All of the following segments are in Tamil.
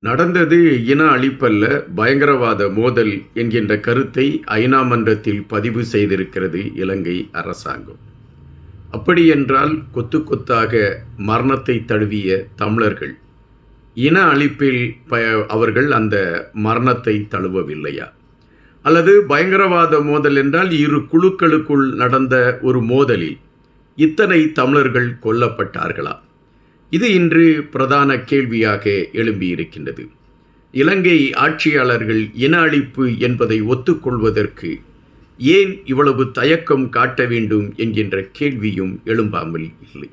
நடந்தது இன அழிப்பல்ல, பயங்கரவாத மோதல் என்கின்ற கருத்தை ஐநா மன்றத்தில் பதிவு செய்திருக்கிறது இலங்கை அரசாங்கம். அப்படியென்றால் கொத்து கொத்தாக மரணத்தை தழுவிய தமிழர்கள் இன அழிப்பில் அவர்கள் அந்த மரணத்தை தழுவவில்லையா? அல்லது பயங்கரவாத மோதல் என்றால் இரு குழுக்களுக்குள் நடந்த ஒரு மோதலில் இத்தனை தமிழர்கள் கொல்லப்பட்டார்களா? இது இன்று பிரதான கேள்வியாக எழும்பியிருக்கின்றது. இலங்கை ஆட்சியாளர்கள் இன அழிப்பு என்பதை ஒத்துக்கொள்வதற்கு ஏன் இவ்வளவு தயக்கம் காட்ட வேண்டும் என்கின்ற கேள்வியும் எழும்பாமல் இல்லை.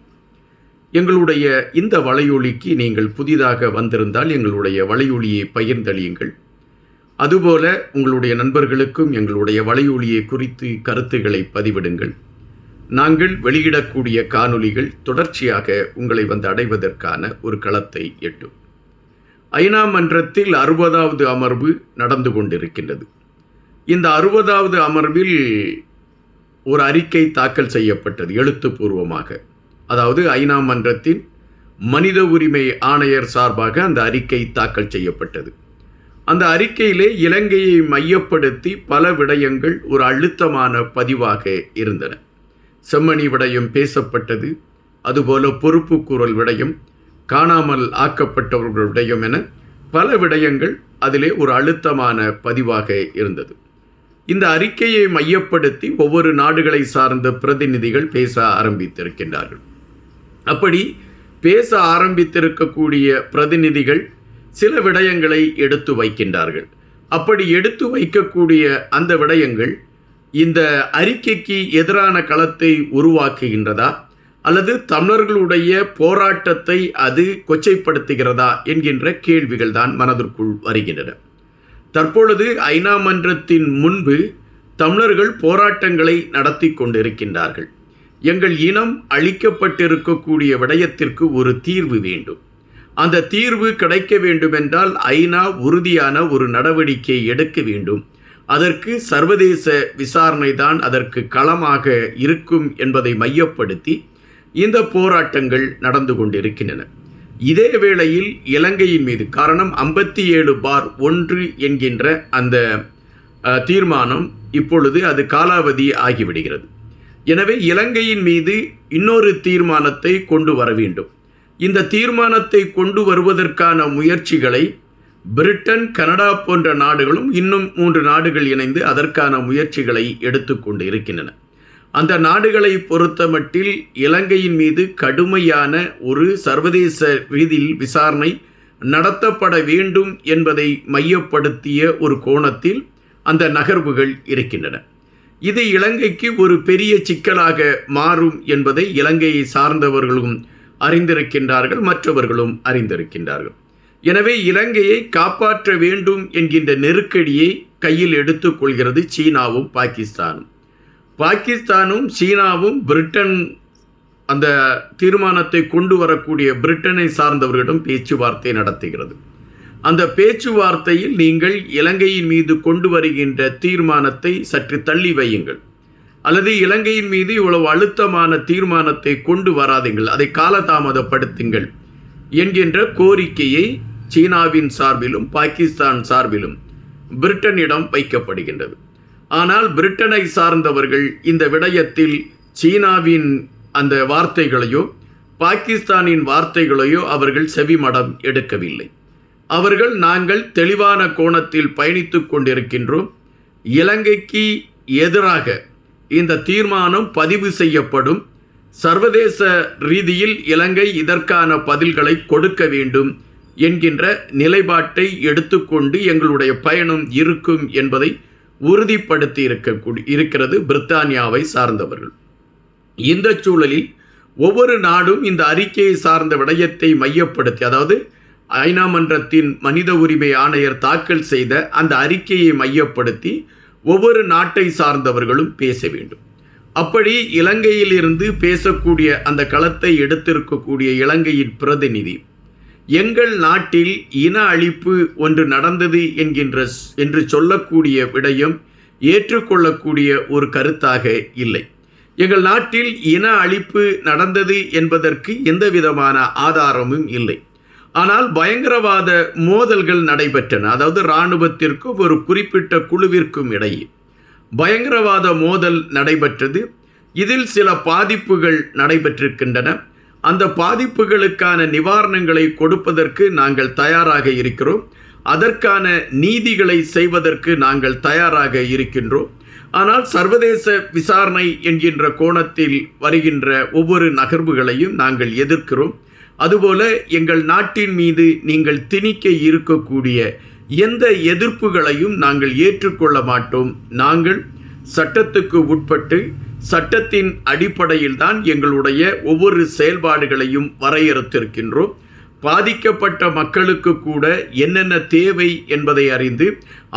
எங்களுடைய இந்த வலையொலிக்கு நீங்கள் புதிதாக வந்திருந்தால் எங்களுடைய வலையொலியை பகிர்ந்தளியுங்கள். அதுபோல உங்களுடைய நண்பர்களுக்கும் எங்களுடைய வலையொலியை குறித்து கருத்துக்களை பதிவிடுங்கள். நாங்கள் வெளியிடக்கூடிய காணொளிகள் தொடர்ச்சியாக உங்களை வந்து அடைவதற்கான ஒரு களத்தை எட்டும். ஐநா மன்றத்தில் 60வது அமர்வு நடந்து கொண்டிருக்கின்றது. இந்த 60வது அமர்வில் ஒரு அறிக்கை தாக்கல் செய்யப்பட்டது எழுத்துப்பூர்வமாக. அதாவது ஐநா மன்றத்தின் மனித உரிமை ஆணையர் சார்பாக அந்த அறிக்கை தாக்கல் செய்யப்பட்டது. அந்த அறிக்கையிலே இலங்கையை மையப்படுத்தி பல விடயங்கள் ஒரு அழுத்தமான பதிவாக இருந்தன. செம்மணி விடயம் பேசப்பட்டது. அதுபோல பொறுப்பு கூறல் விடயம், காணாமல் ஆக்கப்பட்டவர்கள் விடயம் என பல விடயங்கள் அதிலே ஒரு அழுத்தமான பதிவாக இருந்தது. இந்த அறிக்கையை மையப்படுத்தி ஒவ்வொரு நாடுகளை சார்ந்த பிரதிநிதிகள் பேச ஆரம்பித்திருக்கின்றார்கள். அப்படி பேச ஆரம்பித்திருக்கக்கூடிய பிரதிநிதிகள் சில விடயங்களை எடுத்து வைக்கின்றார்கள். அப்படி எடுத்து வைக்கக்கூடிய அந்த விடயங்கள் இந்த அறிக்கைக்கு எதிரான களத்தை உருவாக்குகின்றதா அல்லது தமிழர்களுடைய போராட்டத்தை அது கொச்சைப்படுத்துகிறதா என்கின்ற கேள்விகள் தான் மனதிற்குள் வருகின்றன. தற்பொழுது ஐநா மன்றத்தின் முன்பு தமிழர்கள் போராட்டங்களை நடத்தி கொண்டிருக்கின்றார்கள். எங்கள் இனம் அழிக்கப்பட்டிருக்கக்கூடிய விடயத்திற்கு ஒரு தீர்வு வேண்டும். அந்த தீர்வு கிடைக்க வேண்டுமென்றால் ஐநா உறுதியான ஒரு நடவடிக்கை எடுக்க வேண்டும். அதற்கு சர்வதேச விசாரணை தான் அதற்கு களமாக இருக்கும் என்பதை மையப்படுத்தி இந்த போராட்டங்கள் நடந்து கொண்டிருக்கின்றன. இதே வேளையில் இலங்கையின் மீது காரணம் 57/1 என்கின்ற அந்த தீர்மானம் இப்பொழுது அது காலாவதி ஆகிவிடுகிறது. எனவே இலங்கையின் மீது இன்னொரு தீர்மானத்தை கொண்டு வர வேண்டும். இந்த தீர்மானத்தை கொண்டு வருவதற்கான முயற்சிகளை பிரிட்டன், கனடா போன்ற நாடுகளும் இன்னும் 3 நாடுகள் இணைந்து அதற்கான முயற்சிகளை எடுத்துக்கொண்டு இருக்கின்றன. அந்த நாடுகளை பொறுத்தமட்டில் இலங்கையின் மீது கடுமையான ஒரு சர்வதேச ரீதியில் விசாரணை நடத்தப்பட வேண்டும் என்பதை மையப்படுத்திய ஒரு கோணத்தில் அந்த நகர்வுகள் இருக்கின்றன. இது இலங்கைக்கு ஒரு பெரிய சிக்கலாக மாறும் என்பதை இலங்கையை சார்ந்தவர்களும் அறிந்திருக்கின்றார்கள், மற்றவர்களும் அறிந்திருக்கின்றார்கள். எனவே இலங்கையை காப்பாற்ற வேண்டும் என்கின்ற நெருக்கடியை கையில் எடுத்துக்கொள்கிறது சீனாவும் பாகிஸ்தானும். பாகிஸ்தானும் சீனாவும் பிரிட்டன் அந்த தீர்மானத்தை கொண்டு வரக்கூடிய பிரிட்டனை சார்ந்தவர்களிடம் பேச்சுவார்த்தை நடத்துகிறது. அந்த பேச்சுவார்த்தையில் நீங்கள் இலங்கையின் மீது கொண்டு வருகின்ற தீர்மானத்தை சற்று தள்ளி வையுங்கள், அல்லது இலங்கையின் மீது இவ்வளவு அழுத்தமான தீர்மானத்தை கொண்டு வராதீங்கள், அதை காலதாமதப்படுத்துங்கள் என்கின்ற கோரிக்கையை சீனாவின் சார்பிலும் பாகிஸ்தான் சார்பிலும் பிரிட்டனிடம் வைக்கப்படுகின்றது. ஆனால் பிரிட்டனை சார்ந்தவர்கள் இந்த விடயத்தில் சீனாவின் அந்த வார்த்தைகளையோ பாகிஸ்தானின் வார்த்தைகளையோ அவர்கள் செவிமடம் எடுக்கவில்லை. அவர்கள் நாங்கள் தெளிவான கோணத்தில் பயணித்து கொண்டிருக்கின்றோம், இலங்கைக்கு எதிராக இந்த தீர்மானம் பதிவு செய்யப்படும், சர்வதேச ரீதியில் இலங்கை இதற்கான பதில்களை கொடுக்க வேண்டும் என்கின்ற நிலைப்பாட்டை எடுத்துக்கொண்டு எங்களுடைய பயணம் இருக்கும் என்பதை உறுதிப்படுத்தி இருக்கிறது பிரித்தானியாவை சார்ந்தவர்கள். இந்த சூழலில் ஒவ்வொரு நாடும் இந்த அறிக்கையை சார்ந்த விடயத்தை மையப்படுத்தி, அதாவது ஐநா மன்றத்தின் மனித உரிமை ஆணையர் தாக்கல் செய்த அந்த அறிக்கையை மையப்படுத்தி ஒவ்வொரு நாட்டை சார்ந்தவர்களும் பேச வேண்டும். அப்படி இலங்கையிலிருந்து பேசக்கூடிய அந்த களத்தை எடுத்திருக்கக்கூடிய இலங்கையின் பிரதிநிதி எங்கள் நாட்டில் இன அழிப்பு ஒன்று நடந்தது என்று சொல்லக்கூடிய விடயம் ஏற்றுக்கொள்ளக்கூடிய ஒரு கருத்தாக இல்லை. எங்கள் நாட்டில் இன அழிப்பு நடந்தது என்பதற்கு எந்த விதமான ஆதாரமும் இல்லை. ஆனால் பயங்கரவாத மோதல்கள் நடைபெற்றன. அதாவது இராணுவத்திற்கும் ஒரு குறிப்பிட்ட குழுவிற்கும் இடையே பயங்கரவாத மோதல் நடைபெற்றது. இதில் சில பாதிப்புகள் நடைபெற்றிருக்கின்றன. அந்த பாதிப்புகளுக்கான நிவாரணங்களை கொடுப்பதற்கு நாங்கள் தயாராக இருக்கிறோம். அதற்கான நீதிகளை செய்வதற்கு நாங்கள் தயாராக இருக்கின்றோம். ஆனால் சர்வதேச விசாரணை என்கின்ற கோணத்தில் வருகின்ற ஒவ்வொரு நகர்வுகளையும் நாங்கள் எதிர்க்கிறோம். அதுபோல எங்கள் நாட்டின் மீது நீங்கள் திணிக்க இருக்கக்கூடிய எந்த எதிர்ப்புகளையும் நாங்கள் ஏற்றுக்கொள்ள மாட்டோம். நாங்கள் சட்டத்துக்கு உட்பட்டு சட்டத்தின் அடிப்படையில் தான் எங்களுடைய ஒவ்வொரு செயல்பாடுகளையும் வரையறுத்திருக்கின்றோம். பாதிக்கப்பட்ட மக்களுக்கு கூட என்னென்ன தேவை என்பதை அறிந்து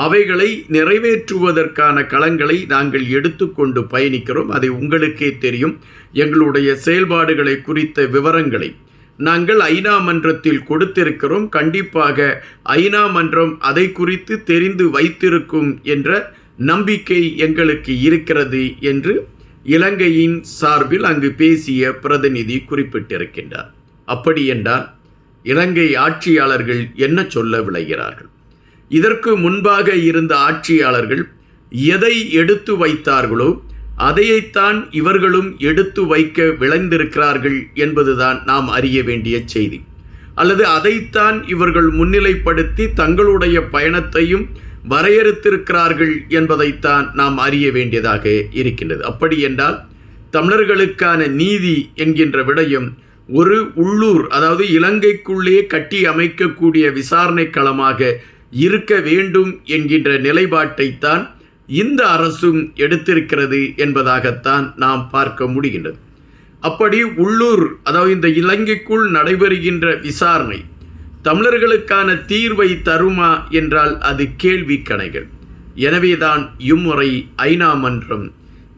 அவைகளை நிறைவேற்றுவதற்கான களங்களை நாங்கள் எடுத்துக்கொண்டு பயணிக்கிறோம். அதை உங்களுக்கே தெரியும். எங்களுடைய செயல்பாடுகளை குறித்த விவரங்களை நாங்கள் ஐநா மன்றத்தில் கொடுத்திருக்கிறோம். கண்டிப்பாக ஐநா மன்றம் அதை குறித்து தெரிந்து வைத்திருக்கும் என்ற நம்பிக்கை எங்களுக்கு இருக்கிறது என்று இலங்கையின் சார்பில் அங்கு பேசிய பிரதிநிதி குறிப்பிட்டிருக்கின்றார். அப்படி என்றால் இலங்கை ஆட்சியாளர்கள் என்ன சொல்ல விளைகிறார்கள்? இதற்கு முன்பாக இருந்த ஆட்சியாளர்கள் எதை எடுத்து வைத்தார்களோ அதையைத்தான் இவர்களும் எடுத்து வைக்க விளைந்திருக்கிறார்கள் என்பதுதான் நாம் அறிய வேண்டிய செய்தி. அல்லது அதைத்தான் இவர்கள் முன்னிலைப்படுத்தி தங்களுடைய பயணத்தையும் வரையறுத்திருக்கிறார்கள் என்பதைத்தான் நாம் அறிய வேண்டியதாக இருக்கின்றது. அப்படி என்றால் தமிழர்களுக்கான நீதி என்கின்ற விடயம் ஒரு உள்ளூர், அதாவது இலங்கைக்குள்ளே கட்டி அமைக்கக்கூடிய விசாரணை களமாக இருக்க வேண்டும் என்கின்ற நிலைப்பாட்டைத்தான் இந்த அரசும் எடுத்திருக்கிறது என்பதாகத்தான் நாம் பார்க்க முடிகின்றது. அப்படி உள்ளூர், அதாவது இந்த இலங்கைக்குள் நடைபெறுகின்ற விசாரணை தமிழர்களுக்கான தீர்வை தருமா என்றால் அது கேள்வி கணைகள். எனவேதான் இம்முறை ஐநா மன்றம்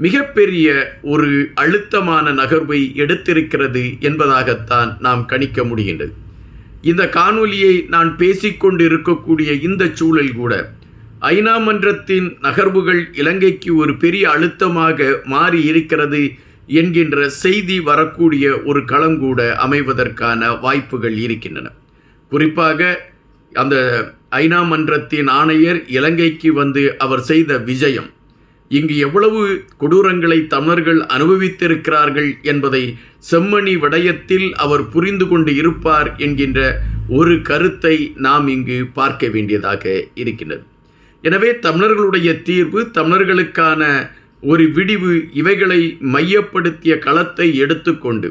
மிகப்பெரிய ஒரு அழுத்தமான நகர்வை எடுத்திருக்கிறது என்பதாகத்தான் நாம் கணிக்க முடிகின்றது. இந்த காணொலியை நான் பேசிக்கொண்டு இருக்கக்கூடிய இந்த சூழல் கூட ஐநா மன்றத்தின் நகர்வுகள் இலங்கைக்கு ஒரு பெரிய அழுத்தமாக மாறி இருக்கிறது என்கின்ற செய்தி வரக்கூடிய ஒரு களங்கூட அமைவதற்கான வாய்ப்புகள் இருக்கின்றன. குறிப்பாக அந்த ஐநா மன்றத்தின் ஆணையர் இலங்கைக்கு வந்து அவர் செய்த விஜயம் இங்கு எவ்வளவு கொடூரங்களை தமிழர்கள் அனுபவித்திருக்கிறார்கள் என்பதை செம்மணி விடயத்தில் அவர் புரிந்து கொண்டு இருப்பார் என்கின்ற ஒரு கருத்தை நாம் இங்கு பார்க்க வேண்டியதாக இருக்கின்றது. எனவே தமிழர்களுடைய தீர்வு, தமிழர்களுக்கான ஒரு விடிவு, இவைகளை மையப்படுத்திய களத்தை எடுத்துக்கொண்டு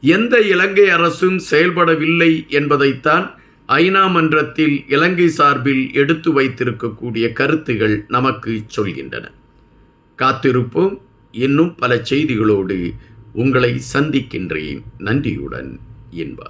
எந்த இலங்கை அரசும் செயல்படவில்லை என்பதைத்தான் ஐநா மன்றத்தில் இலங்கை சார்பில் எடுத்து வைத்திருக்கக்கூடிய கருத்துகள் நமக்கு சொல்கின்றன. காத்திருப்போம். இன்னும் பல செய்திகளோடு உங்களை சந்திக்கின்றேன். நன்றியுடன் இன்பா.